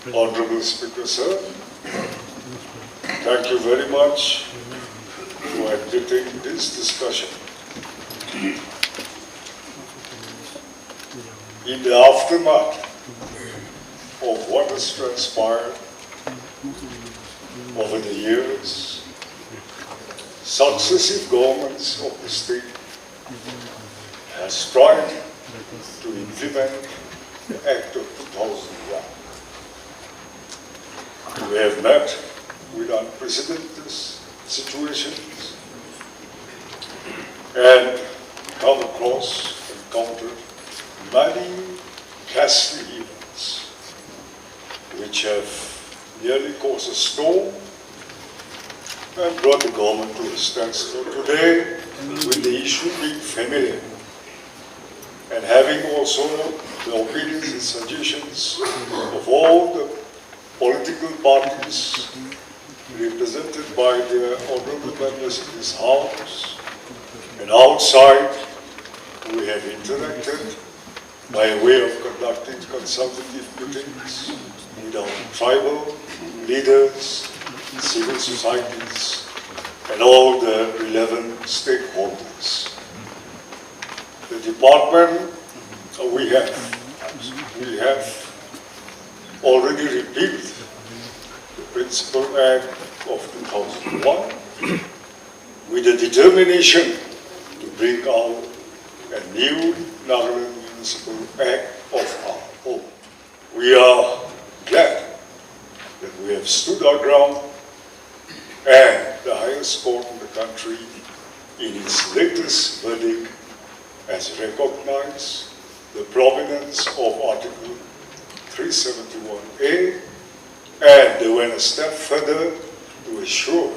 Honorable Speaker, sir, thank you very much for entertaining this discussion. In the aftermath of what has transpired over the years, successive governments of the state has tried to implement the Act of 2001. We have met with unprecedented situations and encountered many ghastly events which have nearly caused a storm and brought the government to a standstill. Today, with the issue being familiar and having also the opinions and suggestions of all the political parties represented by their honorable members in this House and outside, we have interacted by way of conducting consultative meetings with our tribal leaders, civil societies, and all the relevant stakeholders. The department, we have already repealed the Principal Act of 2001 with the determination to bring out a new Nagaland Municipal Act of our own. We are glad that we have stood our ground and the highest court in the country in its latest verdict has recognized the provenance of Article 371A, and they went a step further to assure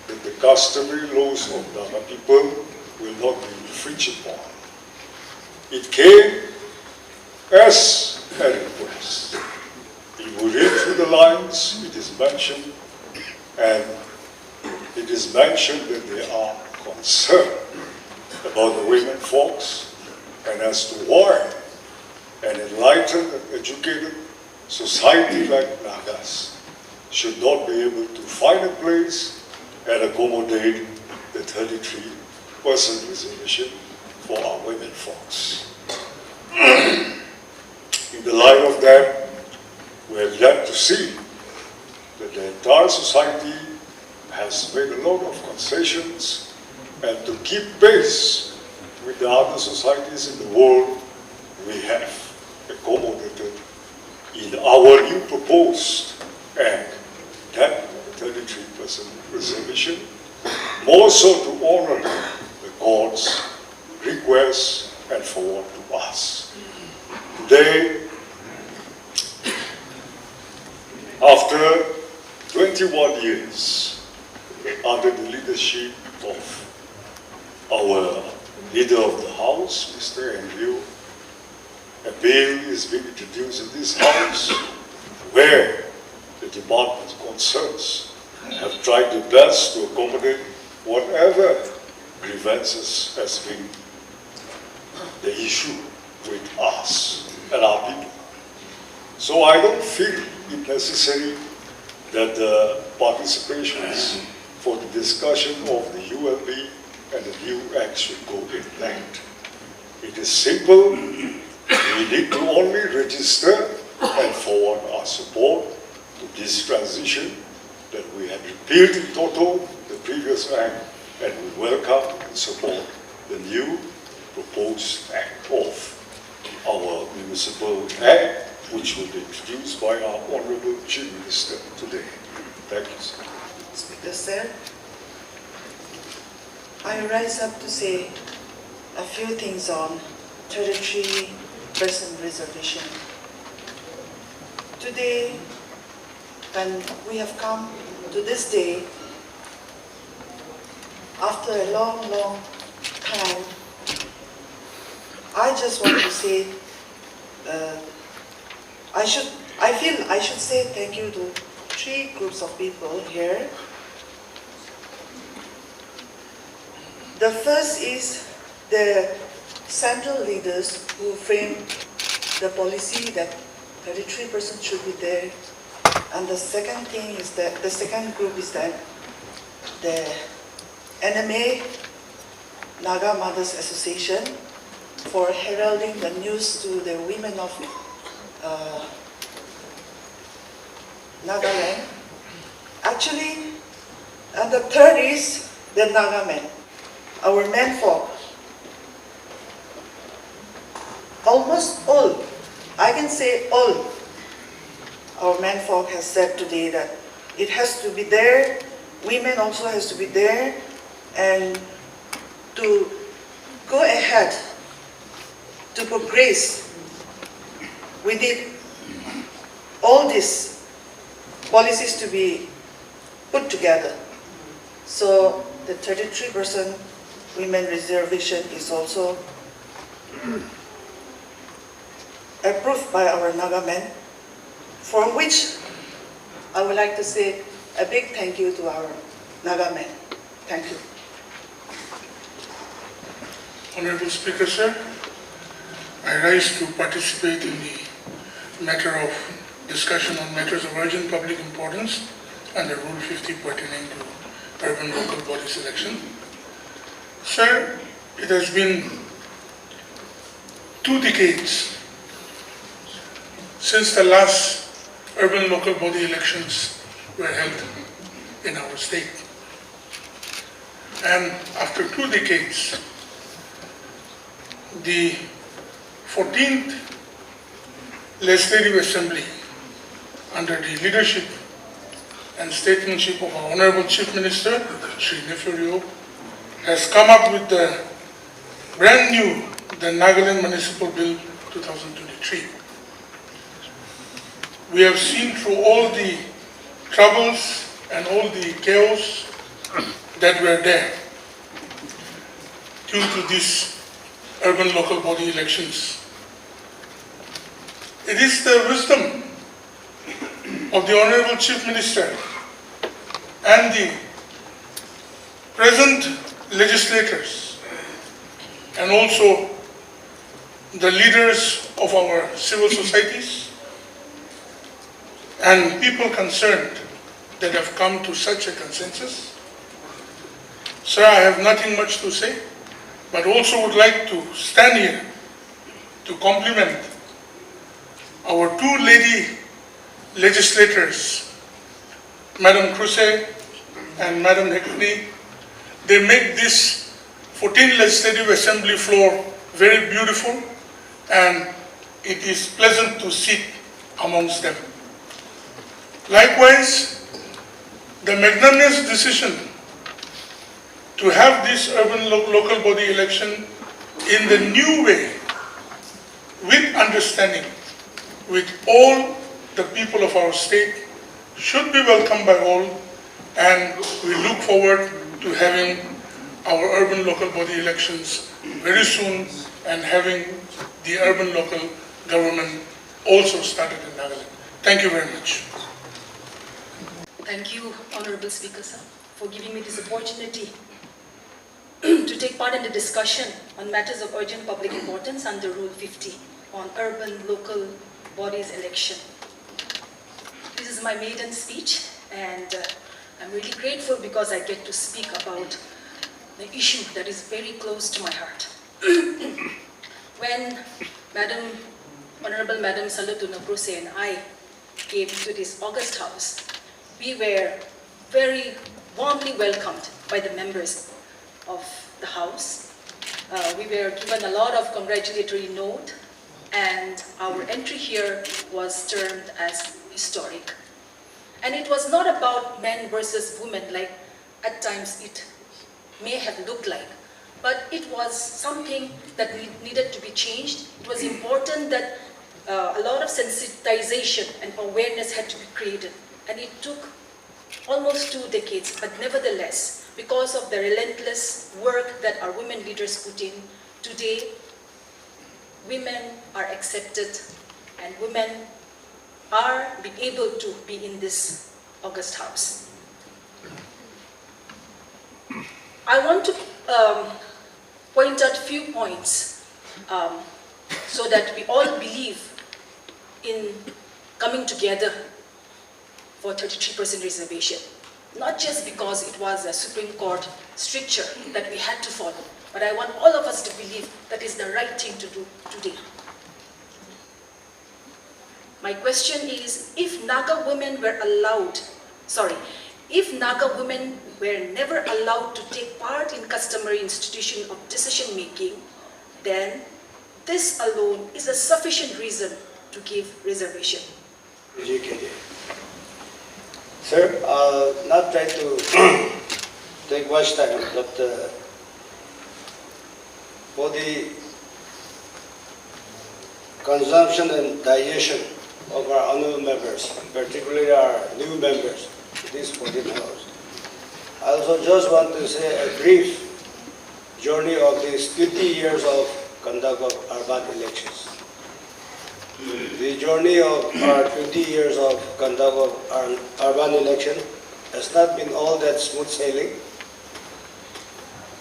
that the customary laws of Naga people will not be infringed upon. It came as a request. If we read through the lines, it is mentioned, and it is mentioned that they are concerned about the women folks and as to why an enlightened and educated society like Nagas should not be able to find a place and accommodate the 33% reservation for our women folks. In the light of that, we are glad to see that the entire society has made a lot of concessions, and to keep pace with the other societies in the world, we have accommodated in our new proposed act that 33% reservation, more so to honor the court's request and forward to us. Today, after 21 years under the leadership of our leader of the House, Mr. NLA, a bill is being introduced in this House where the department's concerns have tried their best to accommodate whatever grievances has been the issue with us and our people. So I don't feel it necessary that the participations for the discussion of the ULB and the new act should go in length. It is simple. We need to only register and forward our support to this transition that we had repealed in total the previous act, and we welcome and support the new proposed act of our municipal act, which will be introduced by our Honorable Chief Minister today. Thank you, sir. Speaker, sir, I rise up to say a few things on 33% reservation. Today, when we have come to this day, after a long, long time, I just want to say, I feel I should say thank you to three groups of people here. The first is the central leaders who framed the policy that 33% should be there. And the second thing is that, the second group is that the NMA, Naga Mothers Association, for heralding the news to the women of Nagaland. Actually, and the third is the Naga men, our menfolk. Almost all, I can say all, our menfolk has said today that it has to be there, women also has to be there, and to go ahead, to progress, we need all these policies to be put together. So the 33% women reservation is also approved by our Naga men, for which I would like to say a big thank you to our Naga men. Thank you. Honorable Speaker, sir, I rise to participate in the matter of discussion on matters of urgent public importance under Rule 50 pertaining to urban local body selection. Sir, it has been 2 decades since the last urban local body elections were held in our state. And after 2 decades, the 14th Legislative Assembly, under the leadership and statesmanship of our Honorable Chief Minister, Shri Referral, has come up with the brand new, the Nagaland Municipal Bill 2023. We have seen through all the troubles and all the chaos that were there due to these urban local body elections. It is the wisdom of the Honorable Chief Minister and the present legislators and also the leaders of our civil societies and people concerned that have come to such a consensus. Sir, I have nothing much to say, but also would like to stand here to compliment our 2 lady legislators, Madam Kruse and Madam Hekuni. They make this 14th Legislative Assembly floor very beautiful, and it is pleasant to sit amongst them. Likewise, the magnanimous decision to have this urban local body election in the new way, with understanding, with all the people of our state, should be welcomed by all, and we look forward to having our urban local body elections very soon and having the urban local government also started in Nagaland. Thank you very much. Thank you, Honorable Speaker, sir, for giving me this opportunity to take part in the discussion on matters of urgent public importance under Rule 50 on urban local bodies election. This is my maiden speech, and I'm really grateful because I get to speak about the issue that is very close to my heart. When Honorable Madam Salutuna Kruse and I came to this August House, we were very warmly welcomed by the members of the House. We were given a lot of congratulatory note, and our entry here was termed as historic. And it was not about men versus women like at times it may have looked like, but it was something that needed to be changed. It was important that a lot of sensitization and awareness had to be created. And it took almost 2 decades, but nevertheless, because of the relentless work that our women leaders put in, today, women are accepted and women are being able to be in this August House. I want to point out a few points so that we all believe in coming together for 33% reservation. Not just because it was a Supreme Court stricture that we had to follow, but I want all of us to believe that is the right thing to do today. My question is, if Naga women were never allowed to take part in customary institution of decision making, then this alone is a sufficient reason to give reservation. Sir, I'll not try to take much time, but for the consumption and digestion of our honorable members, particularly our new members to this 14th House, I also just want to say a brief journey of these 50 years of conduct of urban elections. The journey of our 20 years of conduct of our urban election has not been all that smooth sailing.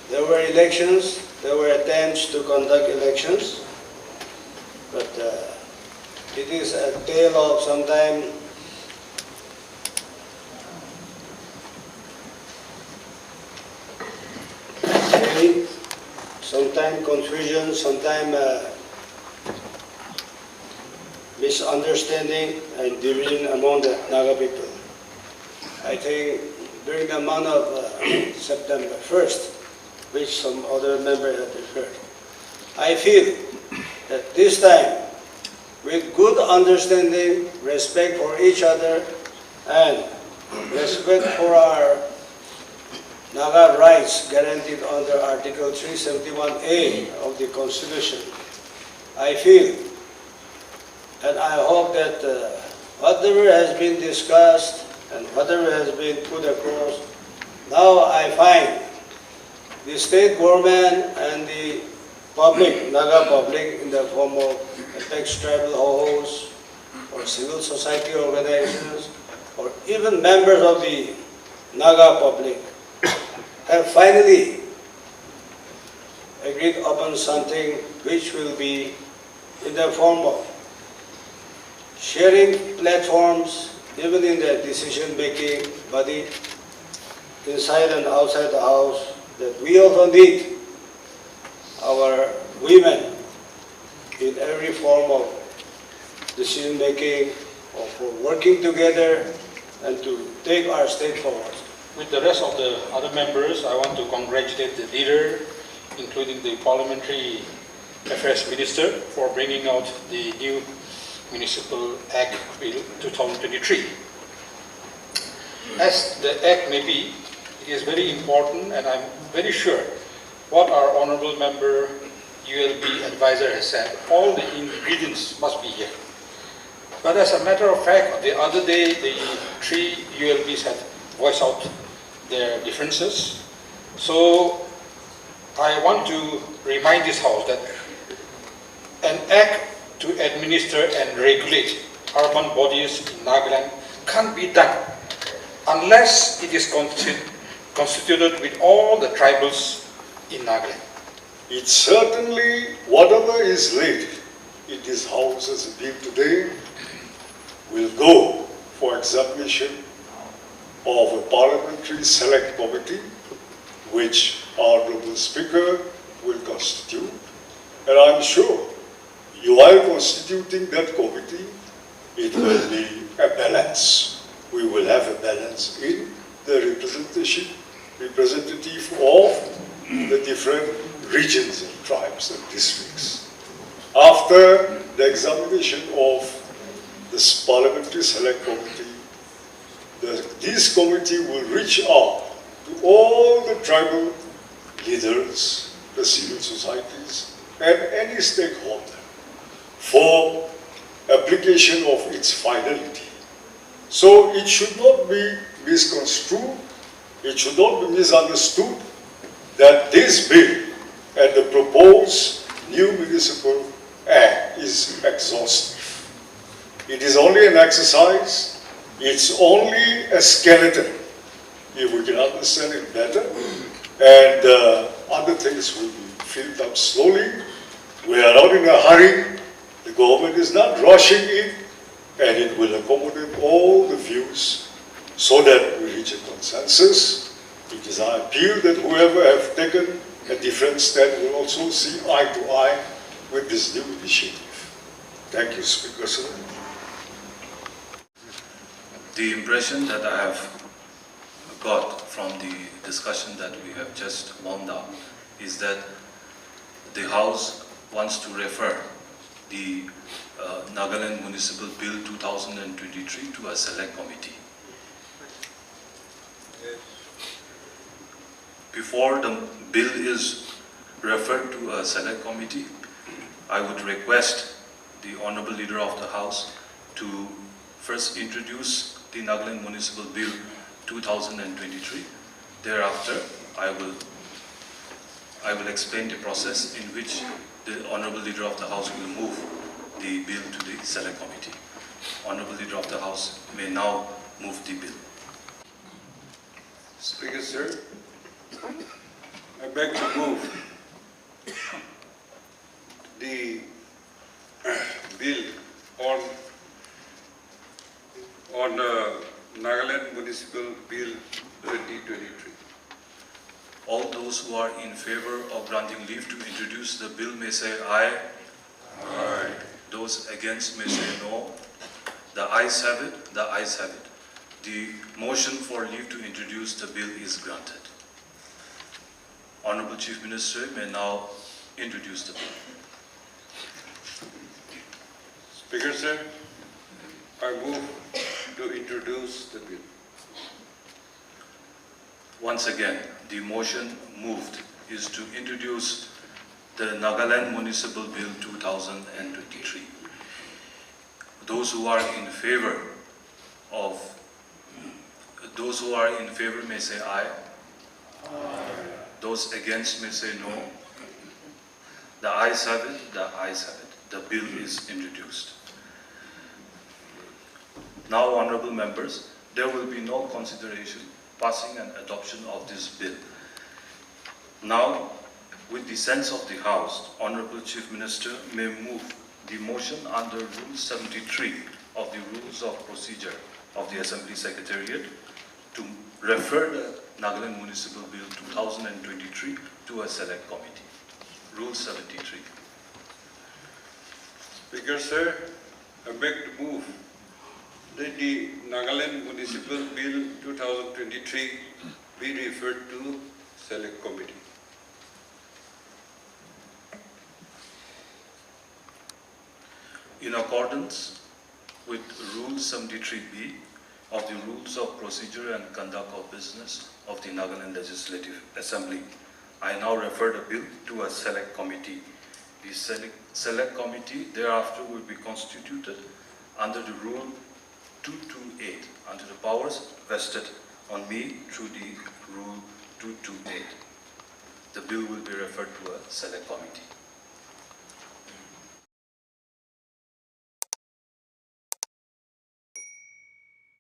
There were elections, there were attempts to conduct elections, but it is a tale of sometimes pain, sometimes confusion, sometimes misunderstanding and division among the Naga people. I think during the month of September 1st, which some other member had referred, I feel that this time, with good understanding, respect for each other, and respect for our Naga rights guaranteed under Article 371A of the Constitution, I feel and I hope that whatever has been discussed and whatever has been put across, now I find the state government and the public, Naga public, in the form of apex tribal hosts or civil society organizations or even members of the Naga public, have finally agreed upon something which will be in the form of sharing platforms, even in the decision-making body, inside and outside the house, that we also need our women in every form of decision-making or for working together and to take our state forward. With the rest of the other members, I want to congratulate the leader, including the Parliamentary Affairs Minister, for bringing out the new Municipal Act Bill 2023. As the Act may be, it is very important, and I'm very sure what our Honourable Member ULB advisor has said, all the ingredients must be here. But as a matter of fact, the other day the three ULBs had voiced out their differences. So I want to remind this House that an act to administer and regulate urban bodies in Nagaland can't be done unless it is constituted with all the tribals in Nagaland. It's certainly, whatever is laid in this House as a bill today, will go for examination of a parliamentary select committee, which our Honourable Speaker will constitute. And I'm sure, while constituting that committee, it will be a balance. We will have a balance in the representative of the different regions and tribes and districts. After the examination of this Parliamentary Select Committee, this committee will reach out to all the tribal leaders, the civil societies, and any stakeholder for application of its finality. So it should not be misconstrued, it should not be misunderstood that this bill and the proposed new municipal act is exhaustive. It is only an exercise, it's only a skeleton, if we can understand it better, and other things will be filled up slowly. We are not in a hurry. The government is not rushing in and it will accommodate all the views so that we reach a consensus. It is our appeal that whoever have taken a different stand will also see eye to eye with this new initiative. Thank you, Speaker, sir. The impression that I have got from the discussion that we have just wound up is that the House wants to refer the Nagaland Municipal Bill 2023 to a select committee. Before the bill is referred to a select committee, I would request the Honorable Leader of the House to first introduce the Nagaland Municipal Bill 2023. Thereafter, I will explain the process in which the Honorable Leader of the House will move the bill to the select committee. Honorable Leader of the House may now move the bill. Speaker, sir, I beg to move the bill on Nagaland Municipal Bill 2023. All those who are in favor of granting leave to introduce the bill may say aye. Aye. Those against may say no. The ayes have it. The ayes have it. The motion for leave to introduce the bill is granted. Honorable Chief Minister may now introduce the bill. Speaker, sir, I move to introduce the bill. Once again, the motion moved is to introduce the Nagaland Municipal Bill 2023. Those who are in favor may say aye. Those against may say no. The ayes have it. The ayes have it. The bill is introduced. Now, honorable members, there will be no consideration, passing and adoption of this bill. Now, with the sense of the House, Honorable Chief Minister may move the motion under Rule 73 of the Rules of Procedure of the Assembly Secretariat to refer the Nagaland Municipal Bill 2023 to a select committee. Rule 73. Speaker, sir, I beg to move that the Nagaland Municipal Bill 2023 be referred to Select Committee. In accordance with Rule 73B of the Rules of Procedure and Conduct of Business of the Nagaland Legislative Assembly, I now refer the bill to a select committee. The select committee thereafter will be constituted under the Rule 228, under the powers vested on me through the Rule 228. The bill will be referred to a select committee.